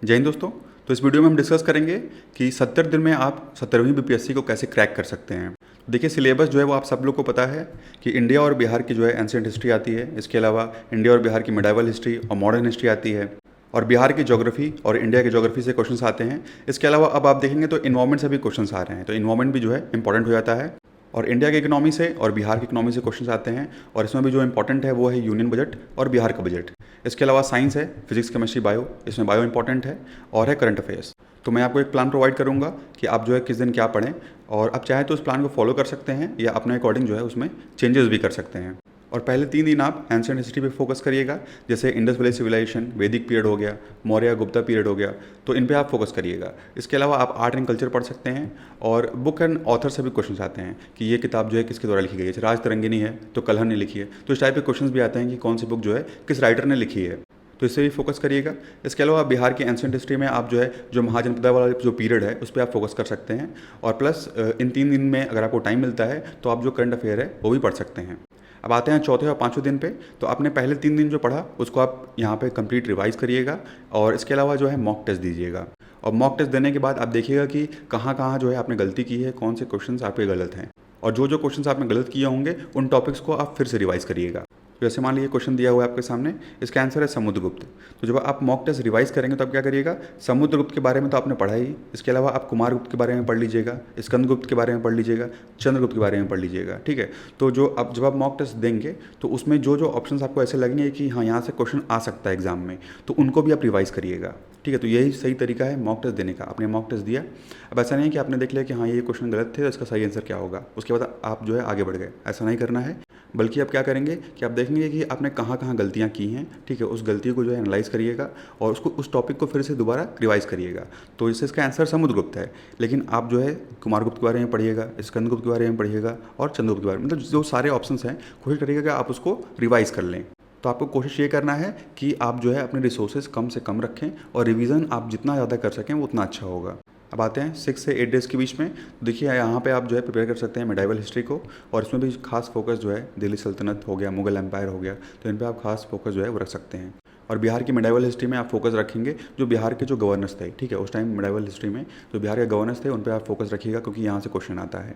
जय हिंद दोस्तों। तो इस वीडियो में हम डिस्कस करेंगे कि 70 दिन में आप 17वीं बीपीएससी को कैसे क्रैक कर सकते हैं। देखिए, सिलेबस जो है वो आप सब लोग को पता है कि इंडिया और बिहार की जो है एंशिएंट हिस्ट्री आती है। इसके अलावा इंडिया और बिहार की मिडाइवल हिस्ट्री और मॉडर्न हिस्ट्री आती है, और बिहार की ज्योग्राफी और इंडिया की ज्योग्राफी से क्वेश्चंस आते हैं। इसके अलावा अब आप देखेंगे तो इन्वायरमेंट से भी क्वेश्चंस आ रहे हैं, तो इन्वायरमेंट भी जो है इंपॉर्टेंट हो जाता है। और इंडिया की इकोनॉमी से और बिहार की इकोनॉमी से क्वेश्चंस आते हैं, और इसमें भी जो इंपॉर्टेंट है वो है यूनियन बजट और बिहार का बजट। इसके अलावा साइंस है, फिजिक्स केमिस्ट्री बायो, इसमें बायो इंपॉर्टेंट है, और है करंट अफेयर्स। तो मैं आपको एक प्लान प्रोवाइड करूंगा कि आप जो है किस दिन क्या पढ़ें, और आप चाहें तो उस प्लान को फॉलो कर सकते हैं या अपने अकॉर्डिंग जो है उसमें चेंजेस भी कर सकते हैं। और पहले 3 दिन आप एंशिएंट हिस्ट्री पे फोकस करिएगा, जैसे इंडस वैली सिविलाइजेशन, वैदिक पीरियड हो गया, मौर्य गुप्ता पीरियड हो गया, तो इन पे आप फोकस करिएगा। इसके अलावा आप आर्ट एंड कल्चर पढ़ सकते हैं, और बुक एंड ऑथर से भी क्वेश्चन आते हैं कि ये किताब जो है किसके द्वारा लिखी गई है। राज तरंगिनी है तो कलहन ने लिखी है, तो इस टाइप के क्वेश्चन भी आते हैं कि कौन सी बुक जो है किस राइटर ने लिखी है, तो इससे भी फोकस करिएगा। इसके अलावा बिहार की एंशिएंट हिस्ट्री में आप जो है जो महाजनपदा वाला जो पीरियड है उस पर आप फोकस कर सकते हैं, और प्लस इन 3 दिन में अगर आपको टाइम मिलता है तो आप जो करंट अफेयर है वो भी पढ़ सकते हैं। अब आते हैं चौथे और पाँचवें दिन पे। तो आपने पहले 3 दिन जो पढ़ा उसको आप यहाँ पे कंप्लीट रिवाइज करिएगा, और इसके अलावा जो है मॉक टेस्ट दीजिएगा। और मॉक टेस्ट देने के बाद आप देखिएगा कि कहाँ कहाँ जो है आपने गलती की है, कौन से क्वेश्चंस आपके गलत हैं, और जो जो क्वेश्चंस आपने गलत किए होंगे उन टॉपिक्स को आप फिर से रिवाइज करिएगा। जैसे मान लीजिए क्वेश्चन दिया हुआ है आपके सामने, इसका आंसर है समुद्रगुप्त। तो जब आप मॉक टेस्ट रिवाइज करेंगे तो आप क्या करिएगा, समुद्रगुप्त के बारे में तो आपने पढ़ा ही, इसके अलावा आप कुमारगुप्त के बारे में पढ़ लीजिएगा, स्कंदगुप्त के बारे में पढ़ लीजिएगा, चंद्रगुप्त के बारे में पढ़ लीजिएगा। ठीक है, तो जो अब जब आप मॉक टेस्ट देंगे तो उसमें जो जो ऑप्शंस आपको ऐसे लगेंगे कि हाँ यहाँ से क्वेश्चन आ सकता है एग्जाम में, तो उनको भी आप रिवाइज करिएगा। ठीक है, तो यही सही तरीका है मॉक टेस्ट देने का। आपने मॉक टेस्ट दिया, अब ऐसा नहीं है कि आपने देख लिया कि हाँ ये क्वेश्चन गलत थे तो इसका सही आंसर क्या होगा, उसके बाद आप जो है आगे बढ़ गए, ऐसा नहीं करना है। बल्कि आप क्या करेंगे कि आप देखेंगे कि आपने कहाँ कहाँ गलतियाँ की हैं। ठीक है, उस गलती को जो है एनालाइज करिएगा, और उसको उस टॉपिक को फिर से दोबारा रिवाइज करिएगा। तो इससे इसका आंसर समुद्रगुप्त है, लेकिन आप जो है कुमारगुप्त के बारे में पढ़िएगा, स्कंदगुप्त के बारे में पढ़िएगा, और चंद्रगुप्त के बारे में, मतलब जो सारे ऑप्शंस हैं कोशिश करिएगा कि आप उसको रिवाइज कर लें। तो आपको कोशिश ये करना है कि आप जो है अपने रिसोर्सेज कम से कम रखें, और रिवीजन आप जितना ज़्यादा कर सकें वो उतना अच्छा होगा। अब आते हैं 6 से 8 डेज़ के बीच में। देखिए यहाँ पे आप जो है प्रिपेयर कर सकते हैं मिडाइवल हिस्ट्री को, और इसमें भी खास फोकस जो है दिल्ली सल्तनत हो गया, मुगल एम्पायर हो गया, तो इन पे आप खास फोकस जो है वो रख सकते हैं। और बिहार की मिडाइवल हिस्ट्री में आप फोकस रखेंगे जो बिहार के जो गवर्नर्स थे। ठीक है, उस टाइम मिडाइवल हिस्ट्री में जो बिहार के गवर्नर्स थे उन पर आप फोकस रखिएगा, क्योंकि यहाँ से क्वेश्चन आता है।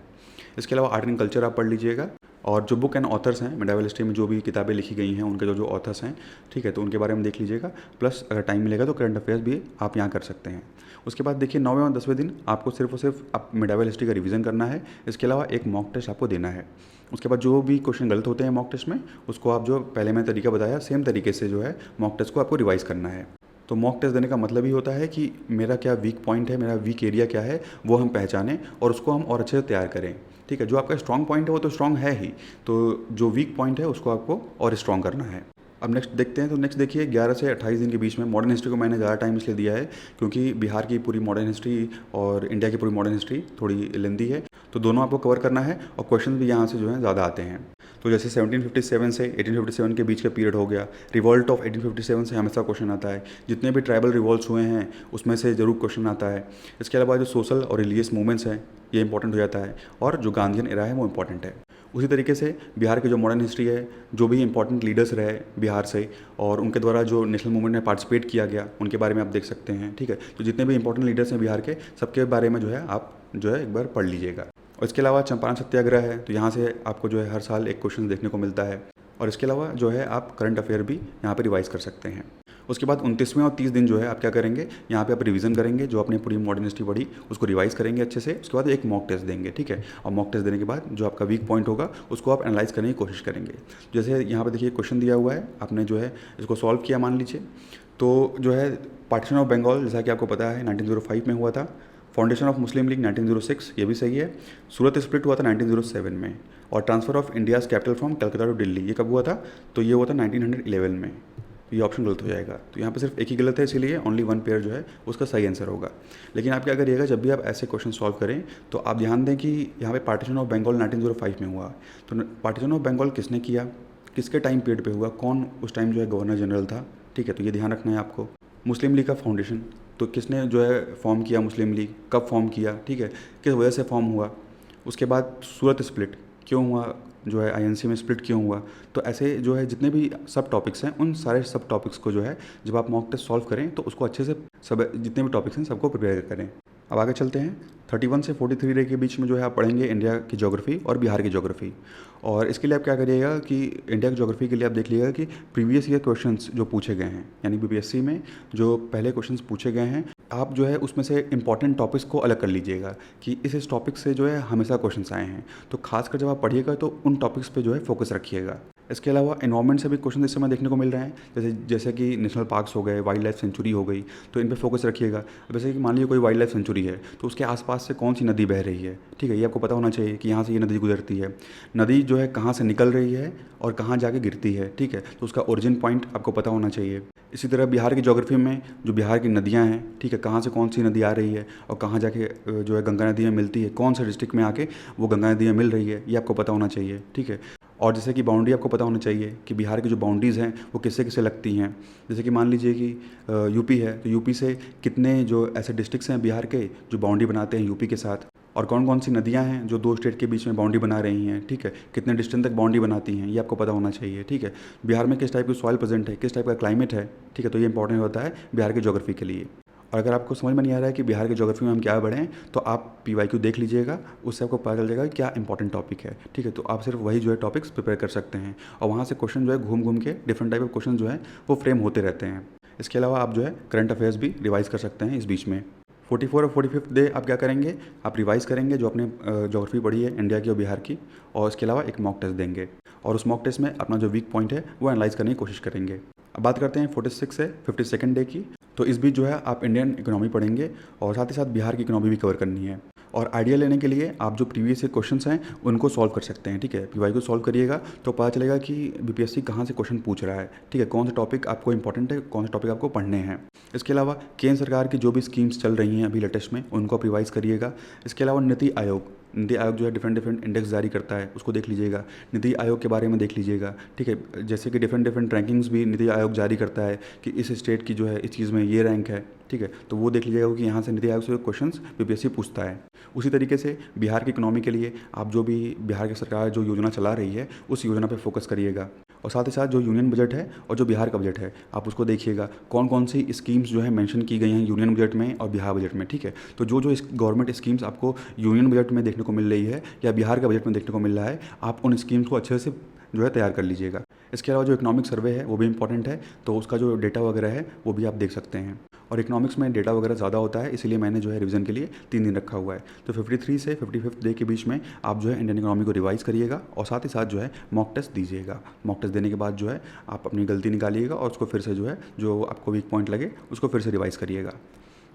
इसके अलावा आर्ट एंड कल्चर आप पढ़ लीजिएगा, और जो बुक एंड ऑथर्स हैं मिडाइवल हिस्ट्री में जो भी किताबें लिखी गई हैं उनके जो जो ऑथर्स हैं, ठीक है, तो उनके बारे में देख लीजिएगा। प्लस अगर टाइम मिलेगा तो करंट अफेयर्स भी आप यहाँ कर सकते हैं। उसके बाद देखिए 9वें और 10वें दिन आपको सिर्फ और सिर्फ आप मिडाइवल हिस्ट्री का रिवीजन करना है। इसके अलावा एक मॉक टेस्ट आपको देना है। उसके बाद जो भी क्वेश्चन गलत होते हैं मॉक टेस्ट में, उसको आप जो पहले मैं तरीका बताया सेम तरीके से जो है मॉक टेस्ट को आपको रिवाइज करना है। तो मॉक टेस्ट देने का मतलब ही होता है कि मेरा क्या वीक पॉइंट है, मेरा वीक एरिया क्या है, वो हम पहचानें और उसको हम और अच्छे से तैयार करें। ठीक है, जो आपका स्ट्रॉन्ग पॉइंट है वो तो स्ट्रॉन्ग है ही, तो जो वीक पॉइंट है उसको आपको और स्ट्रॉन्ग करना है। अब नेक्स्ट देखते हैं। तो नेक्स्ट देखिए 11 से 28 दिन के बीच में मॉडर्न हिस्ट्री को मैंने ज़्यादा टाइम इसलिए दिया है क्योंकि बिहार की पूरी मॉडर्न हिस्ट्री और इंडिया की पूरी मॉडर्न हिस्ट्री थोड़ी लेंदी है, तो दोनों आपको कवर करना है, और क्वेश्चन भी यहाँ से जो है ज़्यादा आते हैं। तो जैसे 1757 से 1857 के बीच का पीरियड हो गया, रिवॉल्ट ऑफ 1857 से हमेशा क्वेश्चन आता है। जितने भी ट्राइबल रिवॉल्ट्स हुए हैं उसमें से ज़रूर क्वेश्चन आता है। इसके अलावा जो सोशल और रिलीजियस मूवमेंट्स हैं ये इंपॉर्टेंट हो जाता है, और जो गांधीयन एरा है वो इंपॉर्टेंट है। उसी तरीके से बिहार की जो मॉडर्न हिस्ट्री है, जो भी इंपॉर्टेंट लीडर्स रहे बिहार से और उनके द्वारा जो नेशनल मूवमेंट में पार्टिसिपेट किया गया उनके बारे में आप देख सकते हैं। ठीक है, तो जितने भी इंपॉर्टेंट लीडर्स हैं बिहार के, सबके बारे में जो है आप जो है एक बार पढ़ लीजिएगा। और इसके अलावा चंपारण सत्याग्रह है, तो यहाँ से आपको जो है हर साल एक क्वेश्चन देखने को मिलता है, और इसके अलावा जो है आप करंट अफेयर भी यहाँ पर रिवाइज कर सकते हैं। उसके बाद 29वें और 30 दिन जो है आप क्या करेंगे, यहाँ पे आप रिवीजन करेंगे, जो अपनी पूरी मॉडर्न हिस्ट्री पढ़ी उसको रिवाइज करेंगे अच्छे से। उसके बाद एक मॉक टेस्ट देंगे। ठीक है, और मॉक टेस्ट देने के बाद जो आपका वीक पॉइंट होगा उसको आप एनालाइज करने की कोशिश करेंगे। जैसे यहाँ पे देखिए क्वेश्चन दिया हुआ है, आपने जो है इसको सॉल्व किया मान लीजिए, तो जो है पार्टीशन ऑफ बंगाल जैसा कि आपको पता है 1905 में हुआ था। फाउंडेशन ऑफ मुस्लिम लीग 1906, ये भी सही है। सूरत स्प्लिट हुआ था 1907 में, और transfer of India's capital from Calcutta to Delhi ये कब हुआ था, तो ये हुआ था 1911 में। ये ऑप्शन गलत हो जाएगा, तो यहाँ पे सिर्फ एक ही गलत है, इसीलिए ओनली 1 पेयर जो है उसका सही आंसर होगा। लेकिन आप क्या करिएगा, जब भी आप ऐसे क्वेश्चन सॉल्व करें तो आप ध्यान दें कि यहाँ पे पार्टीशन ऑफ बंगाल 1905 में हुआ, तो पार्टीशन ऑफ बंगाल किसने किया, किसके टाइम पीरियड पे हुआ, कौन उस टाइम जो है गवर्नर जनरल था। ठीक है, तो ये ध्यान रखना है आपको। मुस्लिम लीग का फाउंडेशन, तो किसने जो है फॉर्म किया मुस्लिम लीग, कब फॉर्म किया, ठीक है, किस वजह से फॉर्म हुआ। उसके बाद सूरत स्प्लिट क्यों हुआ, जो है आईएनसी में स्प्लिट क्यों हुआ। तो ऐसे जो है जितने भी सब टॉपिक्स हैं उन सारे सब टॉपिक्स को जो है जब आप मॉक टेस्ट सॉल्व करें तो उसको अच्छे से सब जितने भी टॉपिक्स हैं सबको प्रिपेयर करें। अब आगे चलते हैं। 31 से 43 डे के बीच में जो है आप पढ़ेंगे इंडिया की ज्योग्राफी और बिहार की ज्योग्राफी। और इसके लिए आप क्या करिएगा कि इंडिया की ज्योग्राफी के लिए आप देख लीजिएगा कि प्रीवियस ईयर क्वेश्चंस जो पूछे गए हैं, यानी बीपीएससी में जो पहले क्वेश्चंस पूछे गए हैं, आप जो है उसमें से इंपॉर्टेंट टॉपिक्स को अलग कर लीजिएगा कि इस टॉपिक से जो है हमेशा क्वेश्चंस आए हैं। तो खासकर जब आप पढ़िएगा तो उन टॉपिक्स पे जो है फोकस रखिएगा। इसके अलावा एनवायरमेंट से भी क्वेश्चन इस समय देखने को मिल रहे हैं, जैसे कि नेशनल पार्क्स हो गए, वाइल्ड लाइफ सेंचुरी हो गई, तो इन पे फोकस रखिएगा। जैसे कि मान लीजिए कोई वाइल्ड लाइफ सेंचुरी है तो उसके आसपास से कौन सी नदी बह रही है, ठीक है, ये आपको पता होना चाहिए कि यहाँ से ये नदी गुजरती है। नदी जो है कहाँ से निकल रही है और कहाँ जाके गिरती है, ठीक है, तो उसका ओरिजिन पॉइंट आपको पता होना चाहिए। इसी तरह बिहार की ज्योग्राफी में जो बिहार की नदियाँ हैं, ठीक है, कहाँ से कौन सी नदी आ रही है और कहाँ जाके जो है गंगा नदी में मिलती है, कौन से डिस्ट्रिक्ट में आके वो गंगा नदी में मिल रही है, ये आपको पता होना चाहिए, ठीक है। और जैसे कि बाउंड्री आपको पता होना चाहिए कि बिहार की जो बाउंड्रीज़ हैं वो किससे किससे लगती हैं। जैसे कि मान लीजिए कि यूपी है तो यूपी से कितने जो ऐसे डिस्ट्रिक्ट्स हैं बिहार के जो बाउंड्री बनाते हैं यूपी के साथ, और कौन कौन सी नदियां हैं जो दो स्टेट के बीच में बाउंड्री बना रही हैं, ठीक है, कितने डिस्टेंस तक बाउंड्री बनाती हैं, ये आपको पता होना चाहिए, ठीक है। बिहार में किस टाइप की सॉइल प्रेजेंट है, किस टाइप का क्लाइमेट है, ठीक है, तो ये इंपॉर्टेंट होता है बिहार की ज्योग्राफी के लिए। और अगर आपको समझ में नहीं आ रहा है कि बिहार की ज्योग्राफी में हम क्या पढ़ें तो आप पीवाईक्यू देख लीजिएगा, उससे आपको पता चल जाएगा कि क्या इंपॉर्टेंट टॉपिक है, ठीक है। तो आप सिर्फ वही जो है टॉपिक्स प्रिपेयर कर सकते हैं और वहाँ से क्वेश्चन जो है घूम घूम के डिफरेंट टाइप ऑफ क्वेश्चन जो है वो फ्रेम होते रहते हैं। इसके अलावा आप जो है करंट अफेयर्स भी रिवाइज कर सकते हैं इस बीच में। 44 और 45 डे आप क्या करेंगे, आप रिवाइज करेंगे जो आपने ज्योग्राफी पढ़ी है इंडिया की और बिहार की, और इसके अलावा एक मॉक टेस्ट देंगे और उस मॉक टेस्ट में अपना जो वीक पॉइंट है वो एनालाइज करने की कोशिश करेंगे। अब बात करते हैं 46 से 52nd डे की। तो इस बीच जो है आप इंडियन इकोनॉमी पढ़ेंगे और साथ ही साथ बिहार की इकोनॉमी भी कवर करनी है। और आइडिया लेने के लिए आप जो प्रीवियस क्वेश्चंस हैं उनको सॉल्व कर सकते हैं, ठीक है। पीवाई को सॉल्व करिएगा तो पता चलेगा कि बीपीएससी कहाँ से क्वेश्चन पूछ रहा है, ठीक है, कौन से टॉपिक आपको इंपॉर्टेंट है, कौन से टॉपिक आपको पढ़ने हैं। इसके अलावा केंद्र सरकार की जो भी स्कीम्स चल रही हैं अभी लेटेस्ट में उनको आप रिवाइज करिएगा। इसके अलावा नीति आयोग जो है डिफरेंट इंडेक्स जारी करता है उसको देख लीजिएगा, नीति आयोग के बारे में देख लीजिएगा, ठीक है। जैसे कि डिफरेंट रैंकिंग्स भी नीति आयोग जारी करता है कि इस स्टेट की जो है इस चीज़ में ये रैंक है, ठीक है, तो वो देख लीजिएगा कि यहाँ से नीति आयोग से क्वेश्चंस बीपीएससी पूछता है। उसी तरीके से बिहार की इकोनॉमी के लिए आप जो भी बिहार की सरकार जो योजना चला रही है उस योजना पर फोकस करिएगा और साथ ही साथ जो यूनियन बजट है और जो बिहार का बजट है आप उसको देखिएगा, कौन कौन सी स्कीम्स जो है मेंशन की गई हैं यूनियन बजट में और बिहार बजट में, ठीक है। तो जो जो गवर्नमेंट स्कीम्स आपको यूनियन बजट में देखने को मिल रही है या बिहार का बजट में देखने को मिल रहा है, आप उन स्कीम्स को अच्छे से जो है तैयार कर लीजिएगा। इसके अलावा जो इकोनॉमिक सर्वे है वो भी इंपॉर्टेंट है, तो उसका जो डेटा वगैरह है वो भी आप देख सकते हैं। और इकोनॉमिक्स में डेटा वगैरह ज़्यादा होता है इसीलिए मैंने जो है रिवीजन के लिए 3 दिन रखा हुआ है। तो 53 से 55 डे के बीच में आप जो है इंडियन इकोनॉमी को रिवाइज करिएगा और साथ ही साथ जो है मॉक टेस्ट दीजिएगा। मॉक टेस्ट देने के बाद जो है आप अपनी गलती निकालिएगा और उसको फिर से जो है जो आपको वीक पॉइंट लगे उसको फिर से रिवाइज करिएगा।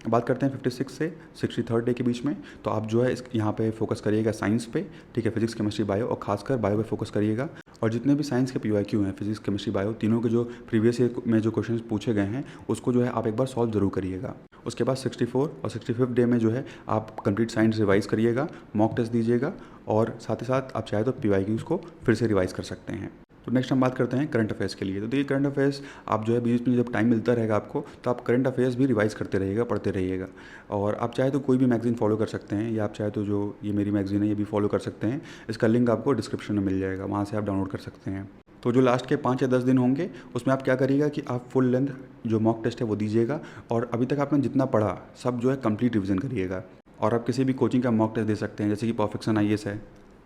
बात करते हैं 56 से 63rd डे के बीच में। तो आप जो है यहाँ पे फोकस करिएगा साइंस पे, ठीक है, फिजिक्स केमिस्ट्री बायो, और खासकर बायो पे फोकस करिएगा। और जितने भी साइंस के पीवाईक्यू हैं, फिजिक्स केमिस्ट्री बायो, तीनों के जो प्रीवियस ईयर में जो क्वेश्चंस पूछे गए हैं उसको जो है आप एक बार सॉल्व जरूर करिएगा। उसके बाद 64 और 65 डे में जो है आप कंप्लीट साइंस रिवाइज करिएगा, मॉक टेस्ट दीजिएगा और साथ ही साथ आप चाहे तो पीवाईक्यूज़ को फिर से रिवाइज कर सकते हैं। तो नेक्स्ट हम बात करते हैं करंट अफेयर्स के लिए। तो देखिए करंट अफेयर्स आप जो है बीच में जब टाइम मिलता रहेगा आपको तो आप करंट अफेयर्स भी रिवाइज करते रहिएगा, पढ़ते रहिएगा। और आप चाहे तो कोई भी मैगजीन फॉलो कर सकते हैं या आप चाहे तो जो ये मेरी मैगजीन है ये भी फॉलो कर सकते हैं। इसका लिंक आपको डिस्क्रिप्शन में मिल जाएगा, वहाँ से आप डाउनलोड कर सकते हैं। तो जो लास्ट के 5 या 10 दिन होंगे उसमें आप क्या करिएगा कि आप फुल लेंथ जो मॉक टेस्ट है वो दीजिएगा और अभी तक आपने जितना पढ़ा सब जो है कंप्लीट रिवीजन करिएगा। और आप किसी भी कोचिंग का मॉक टेस्ट दे सकते हैं, जैसे कि परफेक्शन आईएएस है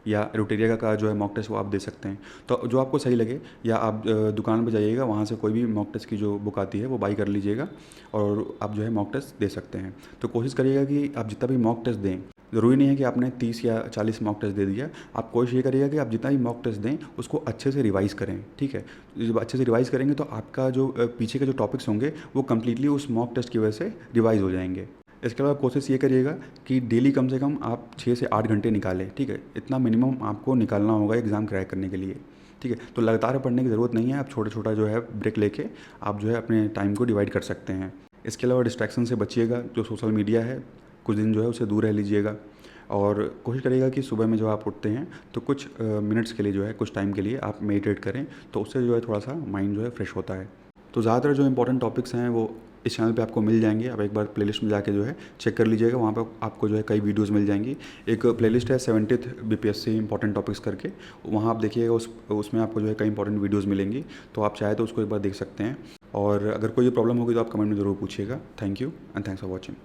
या रोटेरिया का जो है मॉक टेस्ट वो आप दे सकते हैं। तो जो आपको सही लगे, या आप दुकान पर जाइएगा वहाँ से कोई भी मॉक टेस्ट की जो बुक आती है वो बाई कर लीजिएगा और आप जो है मॉक टेस्ट दे सकते हैं। तो कोशिश करिएगा कि आप जितना भी मॉक टेस्ट दें, ज़रूरी नहीं है कि आपने 30 या 40 मॉक टेस्ट दे दिया, आप कोशिश ये करिएगा कि आप जितना भी मॉक टेस्ट दें उसको अच्छे से रिवाइज़ करें, ठीक है। जब अच्छे से रिवाइज़ करेंगे तो आपका जो पीछे के जो टॉपिक्स होंगे वो कम्प्लीटली उस मॉक टेस्ट की वजह से रिवाइज़ हो जाएंगे। इसके अलावा कोशिश ये करिएगा कि डेली कम से कम आप 6 से 8 घंटे निकालें, ठीक है, इतना मिनिमम आपको निकालना होगा एग्ज़ाम क्रैक करने के लिए, ठीक है। तो लगातार पढ़ने की ज़रूरत नहीं है, आप छोटा छोटा जो है ब्रेक लेके आप जो है अपने टाइम को डिवाइड कर सकते हैं। इसके अलावा डिस्ट्रैक्शन से बचिएगा, जो सोशल मीडिया है कुछ दिन जो है उसे दूर रह लीजिएगा और कोशिश करिएगा कि सुबह में जो आप उठते हैं तो कुछ मिनट्स के लिए जो है कुछ टाइम के लिए आप मेडिटेट करें, तो उससे जो है थोड़ा सा माइंड जो है फ्रेश होता है। तो ज़्यादातर जो इंपॉर्टेंट टॉपिक्स हैं वो इस चैनल पे आपको मिल जाएंगे। आप एक बार प्लेलिस्ट में जाके जो है चेक कर लीजिएगा, वहाँ पे आपको जो है कई वीडियोस मिल जाएंगी। एक प्लेलिस्ट है 70th बीपीएससी इंपॉर्टेंट टॉपिक्स करके, वहाँ आप देखिएगा, उसमें आपको जो है कई इंपॉर्टेंट वीडियोज़ मिलेंगी। तो आप चाहे तो उसको एक बार देख सकते हैं। और अगर कोई प्रॉब्लम होगी तो आप कमेंट में ज़रूर पूछिएगा। Thank you and thanks for watching.